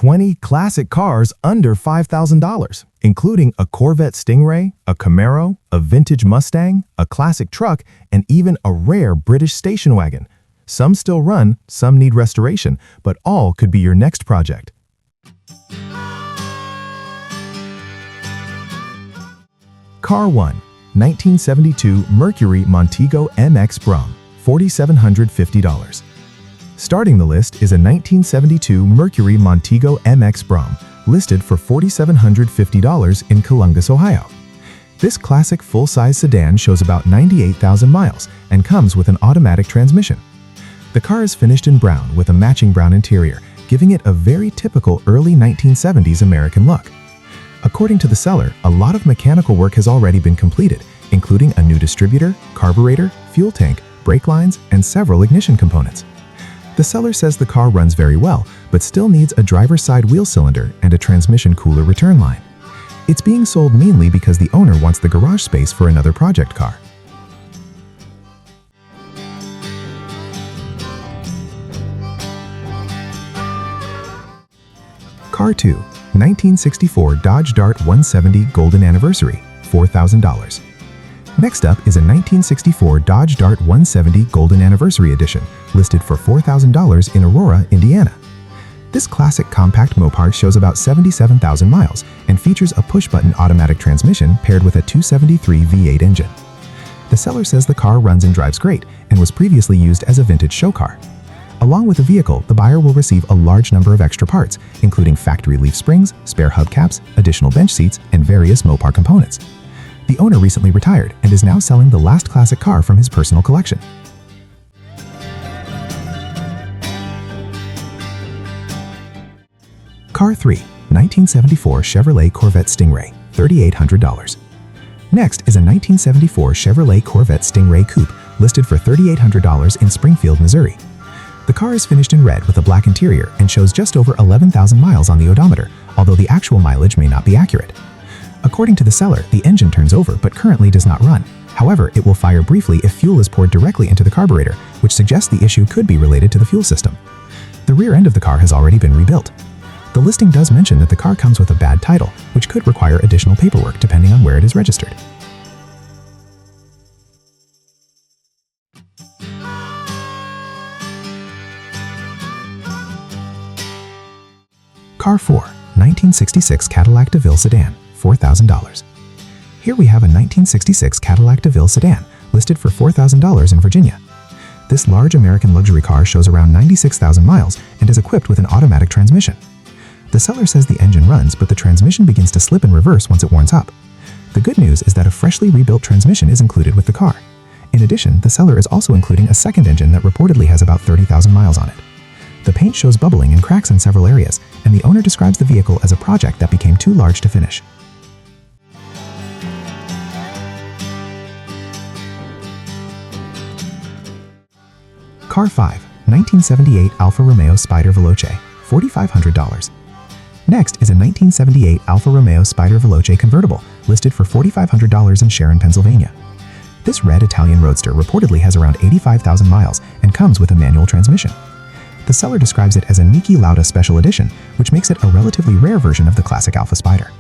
20 classic cars under $5,000, including a Corvette Stingray, a Camaro, a vintage Mustang, a classic truck, and even a rare British station wagon. Some still run, some need restoration, but all could be your next project. Car 1. 1972 Mercury Montego MX Brom, $4,750. Starting the list is a 1972 Mercury Montego MX Brom, listed for $4,750 in Columbus, Ohio. This classic full-size sedan shows about 98,000 miles and comes with an automatic transmission. The car is finished in brown with a matching brown interior, giving it a very typical early 1970s American look. According to the seller, a lot of mechanical work has already been completed, including a new distributor, carburetor, fuel tank, brake lines, and several ignition components. The seller says the car runs very well, but still needs a driver's side wheel cylinder and a transmission cooler return line. It's being sold mainly because the owner wants the garage space for another project car. Car 2. 1964 Dodge Dart 170 Golden Anniversary, $4,000. Next up is a 1964 Dodge Dart 170 Golden Anniversary Edition, listed for $4,000 in Aurora, Indiana. This classic compact mopar shows about 77,000 miles and features a push-button automatic transmission paired with a 273 V8 engine. The seller says the car runs and drives great and was previously used as a vintage show car. Along with the vehicle, the buyer will receive a large number of extra parts, including factory leaf springs, spare hubcaps, additional bench seats, and various Mopar components. The owner recently retired and is now selling the last classic car from his personal collection. Car 3. 1974 Chevrolet Corvette Stingray, $3,800. Next is a 1974 Chevrolet Corvette Stingray Coupe, listed for $3,800 in Springfield, Missouri. The car is finished in red with a black interior and shows just over 11,000 miles on the odometer, although the actual mileage may not be accurate. According to the seller, the engine turns over but currently does not run. However, it will fire briefly if fuel is poured directly into the carburetor, which suggests the issue could be related to the fuel system. The rear end of the car has already been rebuilt. The listing does mention that the car comes with a bad title, which could require additional paperwork depending on where it is registered. Car 4. 1966 Cadillac Deville Sedan, $4,000. Here we have a 1966 Cadillac Deville sedan, listed for $4,000 in Virginia. This large American luxury car shows around 96,000 miles and is equipped with an automatic transmission. The seller says the engine runs, but the transmission begins to slip and reverse once it warms up. The good news is that a freshly rebuilt transmission is included with the car. In addition, the seller is also including a second engine that reportedly has about 30,000 miles on it. The paint shows bubbling and cracks in several areas, and the owner describes the vehicle as a project that became too large to finish. Car 5. 1978 Alfa Romeo Spider Veloce, $4,500. Next is a 1978 Alfa Romeo Spider Veloce convertible, listed for $4,500 in Sharon, Pennsylvania. This red Italian roadster reportedly has around 85,000 miles and comes with a manual transmission. The seller describes it as a Niki Lauda Special Edition, which makes it a relatively rare version of the classic Alfa Spider.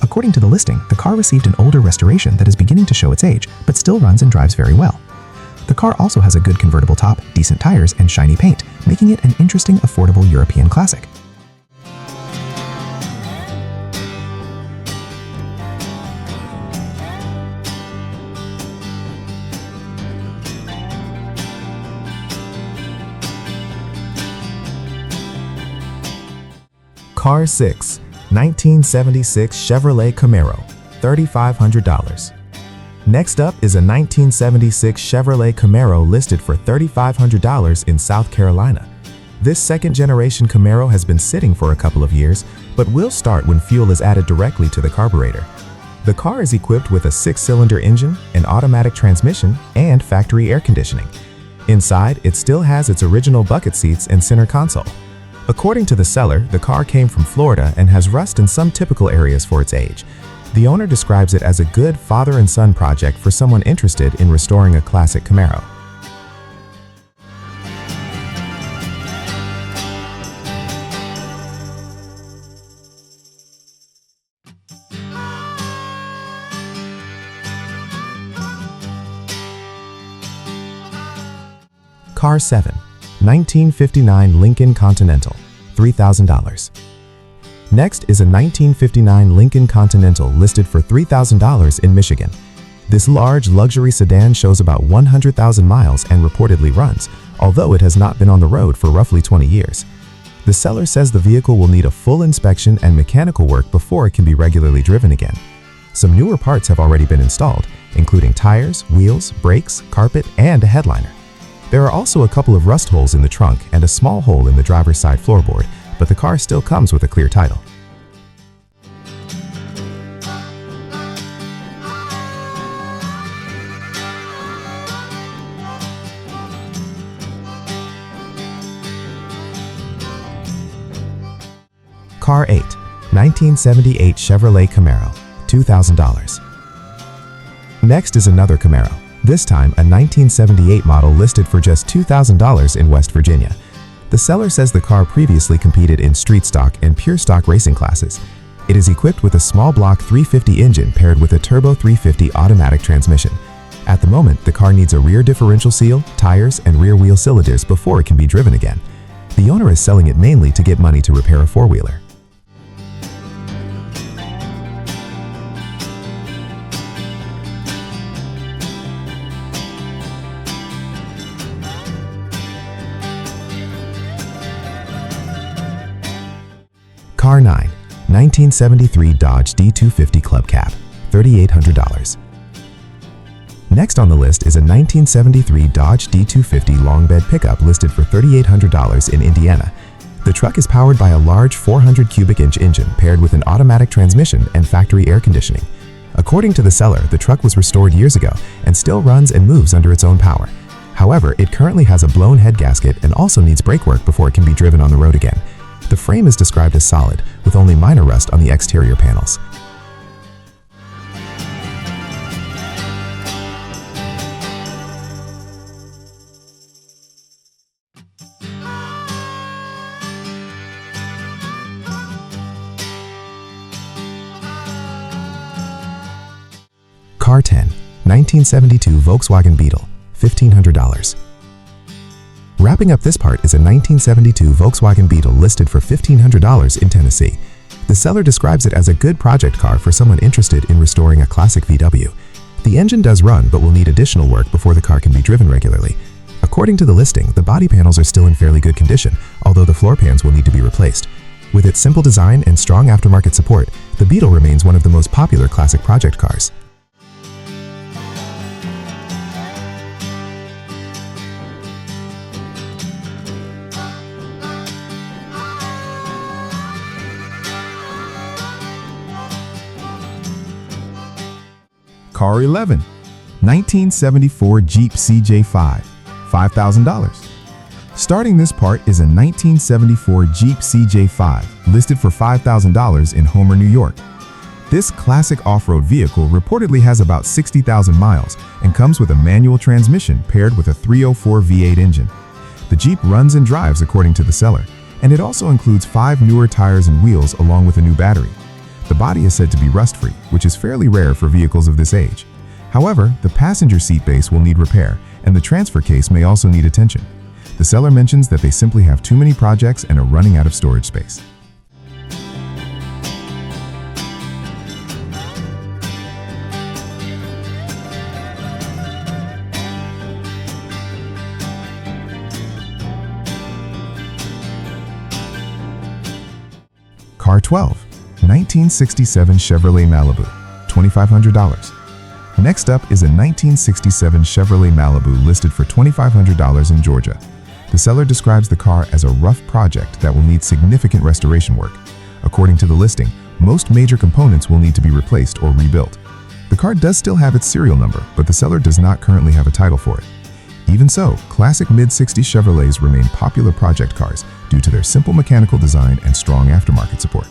According to the listing, the car received an older restoration that is beginning to show its age, but still runs and drives very well. The car also has a good convertible top, decent tires, and shiny paint, making it an interesting, affordable European classic. Car 6. 1976 Chevrolet Camaro, $3,500. Next up is a 1976 Chevrolet Camaro listed for $3,500 in South Carolina. This second-generation Camaro has been sitting for a couple of years, but will start when fuel is added directly to the carburetor. The car is equipped with a 6-cylinder engine, an automatic transmission, and factory air conditioning. Inside, it still has its original bucket seats and center console. According to the seller, the car came from Florida and has rust in some typical areas for its age. The owner describes it as a good father and son project for someone interested in restoring a classic Camaro. Car 7, 1959 Lincoln Continental, $3,000. Next is a 1959 Lincoln Continental listed for $3,000 in Michigan. This large luxury sedan shows about 100,000 miles and reportedly runs, although it has not been on the road for roughly 20 years. The seller says the vehicle will need a full inspection and mechanical work before it can be regularly driven again. Some newer parts have already been installed, including tires, wheels, brakes, carpet, and a headliner. There are also a couple of rust holes in the trunk and a small hole in the driver's side floorboard, but the car still comes with a clear title. Car 8, 1978 Chevrolet Camaro, $2,000. Next is another Camaro, this time a 1978 model listed for just $2,000 in West Virginia. The seller says the car previously competed in street stock and pure stock racing classes. It is equipped with a small block 350 engine paired with a turbo 350 automatic transmission. At the moment, the car needs a rear differential seal, tires, and rear wheel cylinders before it can be driven again. The owner is selling it mainly to get money to repair a four-wheeler. Car 9, 1973 Dodge D250 Club Cab, $3,800. Next on the list is a 1973 Dodge D250 long bed pickup listed for $3,800 in Indiana. The truck is powered by a large 400 cubic inch engine paired with an automatic transmission and factory air conditioning. According to the seller, the truck was restored years ago and still runs and moves under its own power. However, it currently has a blown head gasket and also needs brake work before it can be driven on the road again. The frame is described as solid, with only minor rust on the exterior panels. Car 10, 1972 Volkswagen Beetle, $1,500. Wrapping up this part is a 1972 Volkswagen Beetle listed for $1,500 in Tennessee. The seller describes it as a good project car for someone interested in restoring a classic VW. The engine does run but will need additional work before the car can be driven regularly. According to the listing, the body panels are still in fairly good condition, although the floor pans will need to be replaced. With its simple design and strong aftermarket support, the Beetle remains one of the most popular classic project cars. Car 11, 1974 Jeep CJ5, $5,000. Starting this part is a 1974 Jeep CJ5 listed for $5,000 in Homer, New York. This classic off-road vehicle reportedly has about 60,000 miles and comes with a manual transmission paired with a 304 V8 engine. The Jeep runs and drives according to the seller, and it also includes 5 newer tires and wheels along with a new battery. The body is said to be rust-free, which is fairly rare for vehicles of this age. However, the passenger seat base will need repair, and the transfer case may also need attention. The seller mentions that they simply have too many projects and are running out of storage space. Car 12, 1967 Chevrolet Malibu, $2,500. Next up is a 1967 Chevrolet Malibu listed for $2,500 in Georgia. The seller describes the car as a rough project that will need significant restoration work. According to the listing, most major components will need to be replaced or rebuilt. The car does still have its serial number, but the seller does not currently have a title for it. Even so, classic mid-60s Chevrolets remain popular project cars due to their simple mechanical design and strong aftermarket support.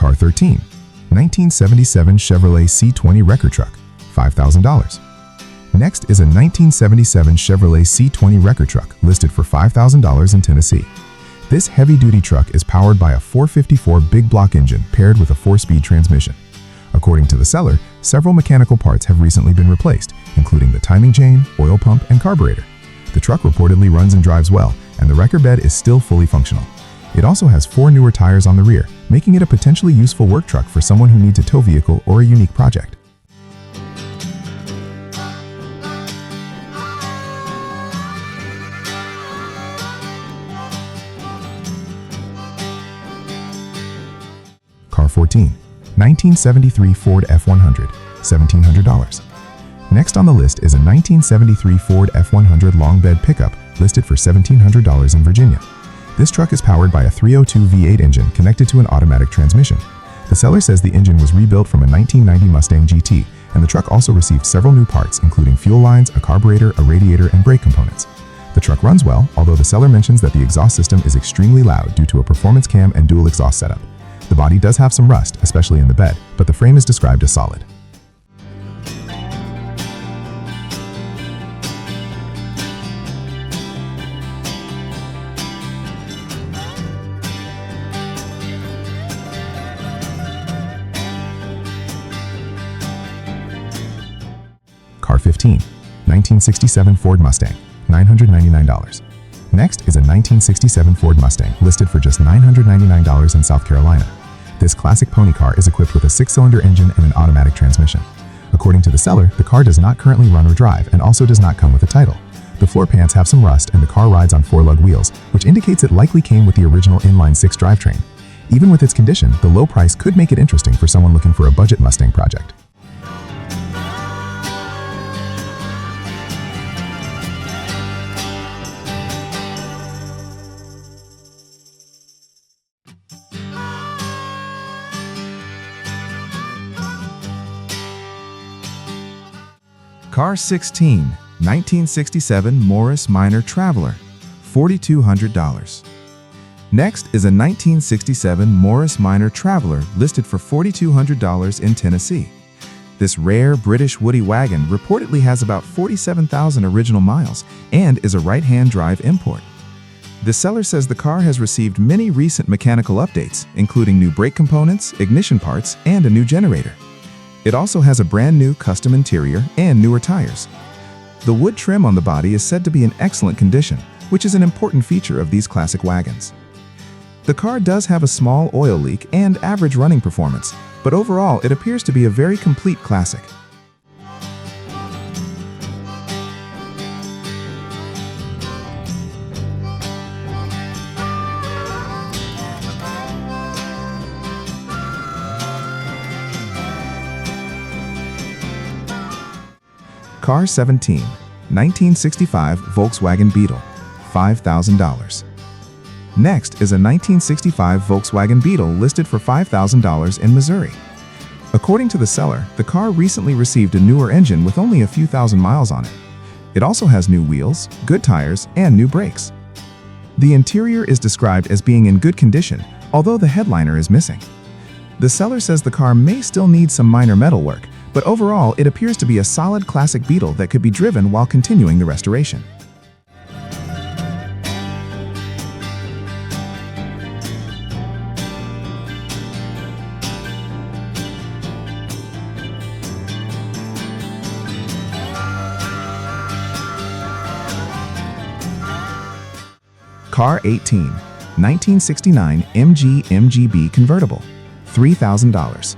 Car 13, 1977 Chevrolet C20 Wrecker truck, $5,000. Next is a 1977 Chevrolet C20 Wrecker truck listed for $5,000 in Tennessee. This heavy-duty truck is powered by a 454 big block engine paired with a 4-speed transmission. According to the seller, several mechanical parts have recently been replaced, including the timing chain, oil pump, and carburetor. The truck reportedly runs and drives well, and the wrecker bed is still fully functional. It also has 4 newer tires on the rear, making it a potentially useful work truck for someone who needs a tow vehicle or a unique project. Car 14. 1973 Ford F100, $1,700. Next on the list is a 1973 Ford F100 long bed pickup listed for $1,700 in Virginia. This truck is powered by a 302 V8 engine connected to an automatic transmission. The seller says the engine was rebuilt from a 1990 Mustang GT, and the truck also received several new parts, including fuel lines, a carburetor, a radiator, and brake components. The truck runs well, although the seller mentions that the exhaust system is extremely loud due to a performance cam and dual exhaust setup. The body does have some rust, especially in the bed, but the frame is described as solid. Car 15. 1967 Ford Mustang, $999. Next is a 1967 Ford Mustang listed for just $999 in South Carolina. This classic pony car is equipped with a 6-cylinder engine and an automatic transmission. According to the seller, the car does not currently run or drive and also does not come with a title. The floor pans have some rust and the car rides on 4-lug wheels, which indicates it likely came with the original inline-6 drivetrain. Even with its condition, the low price could make it interesting for someone looking for a budget Mustang project. Car 16, 1967 Morris Minor Traveler, $4,200. Next is a 1967 Morris Minor Traveler listed for $4,200 in Tennessee. This rare British woody wagon reportedly has about 47,000 original miles and is a right-hand drive import. The seller says the car has received many recent mechanical updates, including new brake components, ignition parts, and a new generator. It also has a brand new custom interior and newer tires. The wood trim on the body is said to be in excellent condition, which is an important feature of these classic wagons. The car does have a small oil leak and average running performance, but overall it appears to be a very complete classic. Car 17, 1965 Volkswagen Beetle, $5,000. Next is a 1965 Volkswagen Beetle listed for $5,000 in Missouri. According to the seller, the car recently received a newer engine with only a few thousand miles on it. It also has new wheels, good tires, and new brakes. The interior is described as being in good condition, although the headliner is missing. The seller says the car may still need some minor metal work, but overall it appears to be a solid classic Beetle that could be driven while continuing the restoration. Car 18, 1969 MG MGB Convertible, $3,000.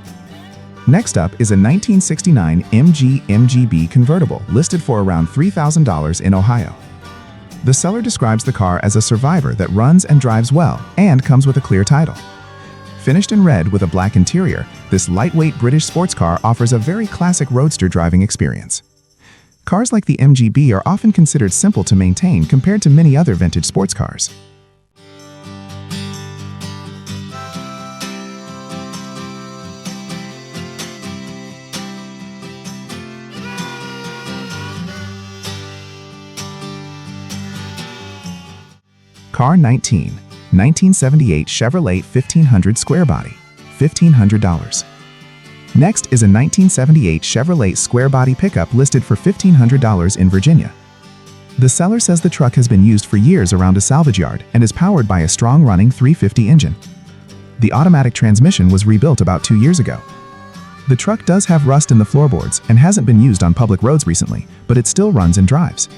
Next up is a 1969 MG MGB Convertible listed for around $3,000 in Ohio. The seller describes the car as a survivor that runs and drives well and comes with a clear title. Finished in red with a black interior, this lightweight British sports car offers a very classic roadster driving experience. Cars like the MGB are often considered simple to maintain compared to many other vintage sports cars. Car 19, 1978 Chevrolet 1500 Square Body, $1,500. Next is a 1978 Chevrolet square body pickup listed for $1,500 in Virginia. The seller says the truck has been used for years around a salvage yard and is powered by a strong-running 350 engine. The automatic transmission was rebuilt about 2 years ago. The truck does have rust in the floorboards and hasn't been used on public roads recently, but it still runs and drives.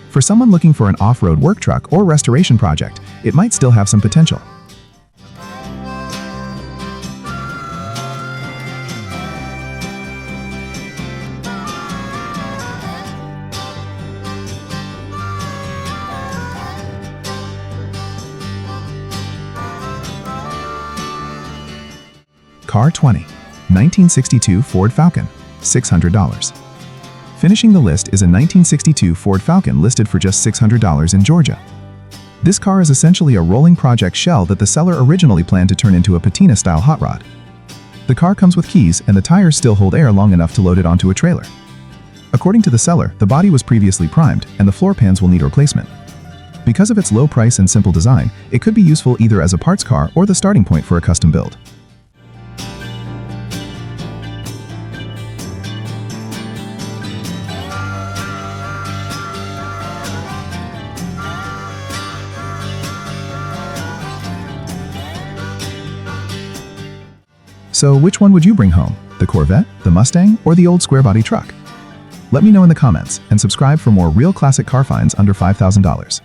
For someone looking for an off-road work truck or restoration project, it might still have some potential. Car 20, 1962 Ford Falcon, $600. Finishing the list is a 1962 Ford Falcon listed for just $600 in Georgia. This car is essentially a rolling project shell that the seller originally planned to turn into a patina-style hot rod. The car comes with keys and the tires still hold air long enough to load it onto a trailer. According to the seller, the body was previously primed and the floor pans will need replacement. Because of its low price and simple design, it could be useful either as a parts car or the starting point for a custom build. So which one would you bring home? The Corvette, the Mustang, or the old square body truck? Let me know in the comments and subscribe for more real classic car finds under $5,000.